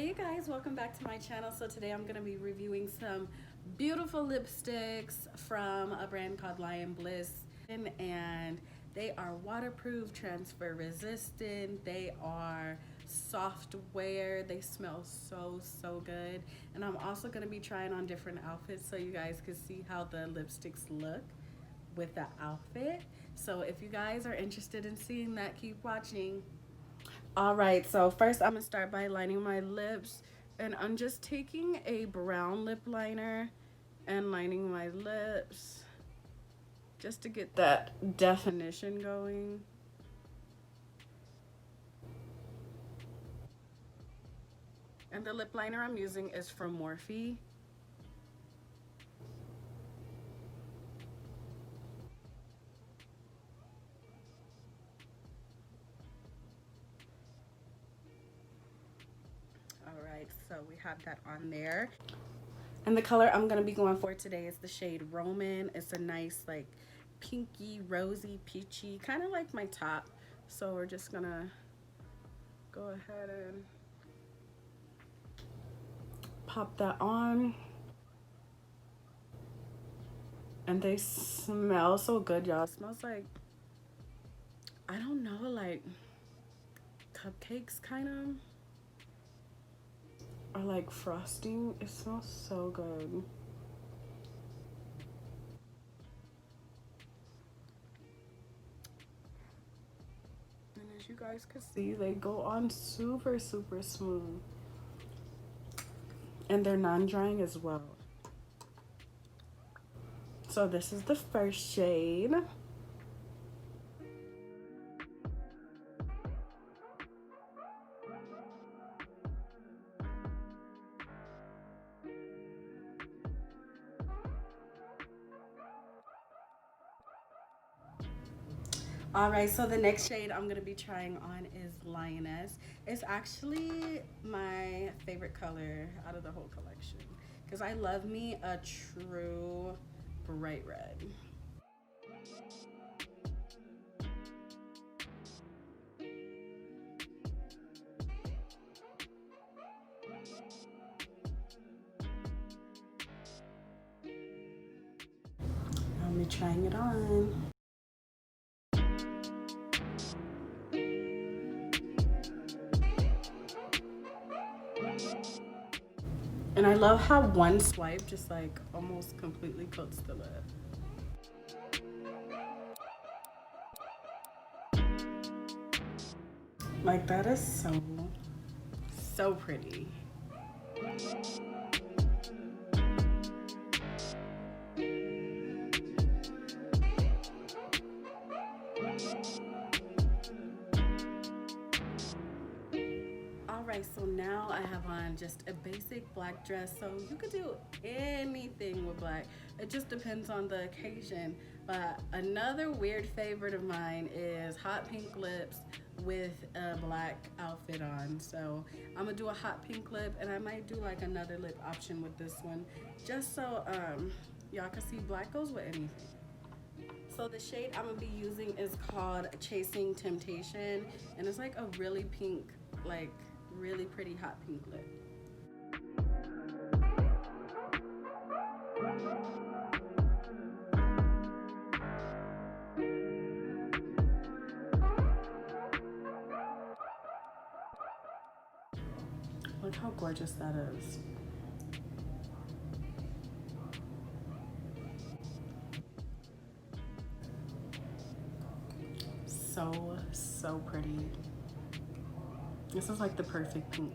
Hey you guys, welcome back to my channel. So today I'm going to be reviewing some beautiful lipsticks from a brand called Lion Bliss, and they are waterproof, transfer resistant, they are soft wear, they smell so good, and I'm also going to be trying on different outfits so you guys can see how the lipsticks look with the outfit. So if you guys are interested in seeing that, keep watching. All right, so first I'm gonna start by lining my lips, and I'm just taking a brown lip liner and lining my lips just to get that definition going. And the lip liner I'm using is from Morphe. Alright, so we have that on there. And the color I'm going to be going for today is the shade Roman. It's a nice, like, pinky, rosy, peachy, kind of like my top. So we're just going to go ahead and pop that on. And they smell so good, y'all. It smells like, I don't know, like cupcakes, kind of. Or like frosting. It smells so good. And as you guys can see, they go on super smooth. And they're non-drying as well. So this is the first shade. All right, so the next shade I'm gonna be trying on is Lioness. It's actually my favorite color out of the whole collection because I love me a true bright red. I'm gonna be trying it on. And I love how one swipe just like almost completely coats the lip. Like that is so pretty. Alright, so now I have on just a basic black dress, so you could do anything with black. It just depends on the occasion. But another weird favorite of mine is hot pink lips with a black outfit on. So I'm gonna do a hot pink lip, and I might do like another lip option with this one, just so y'all can see black goes with anything. So the shade I'm gonna be using is called Chasing Temptation, and it's like a really pink, like really pretty hot pink lip. Look how gorgeous that is. So pretty. This is like the perfect pink.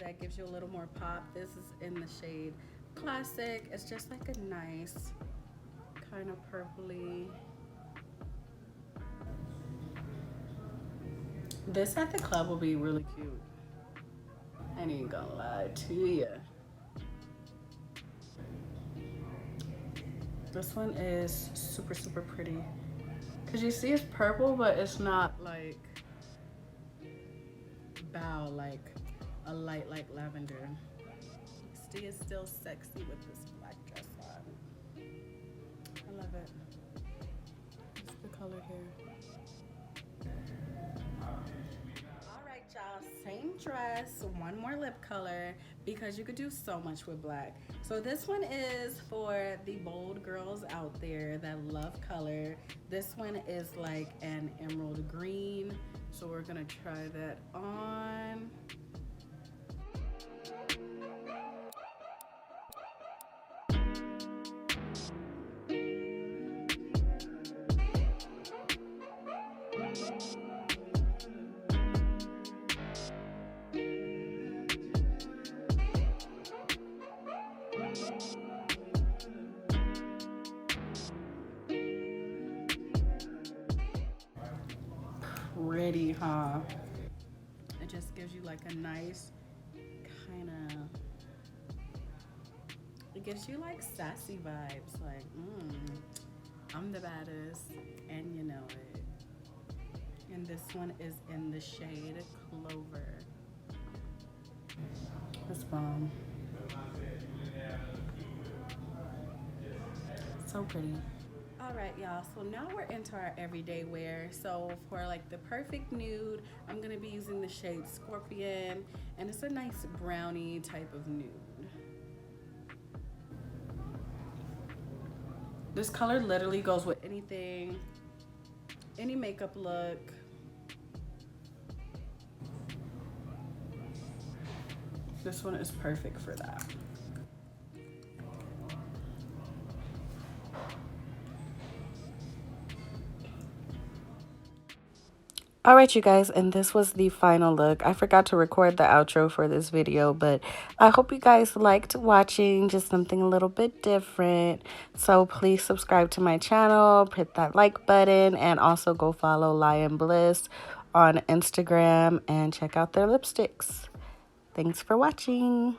That gives you a little more pop. This is in the shade Classic. It's just like a nice kind of purpley. This at the club will be really cute. I ain't gonna lie to you. This one is super pretty. Cause you see it's purple, but it's not like bow, like a light light like lavender. She is still sexy with this black dress on. I love it. What's the color here? All right, y'all, same dress, one more lip color because you could do so much with black. So this one is for the bold girls out there that love color. This one is like an emerald green. So we're gonna try that on. Pretty, huh? It just gives you like a nice kind of, it gives you like sassy vibes, like I'm the baddest and you know it. And this one is in the shade Clover. It's bomb. So pretty. All right, y'all, so now we're into our everyday wear. So for like the perfect nude, I'm gonna be using the shade Scorpion, and it's a nice brownie type of nude. This color literally goes with anything, any makeup look. This one is perfect for that. All right, you guys, and this was the final look. I forgot to record the outro for this video, but I hope you guys liked watching, just something a little bit different. So please subscribe to my channel, hit that like button, and also go follow Lion Bliss on Instagram and check out their lipsticks. Thanks for watching.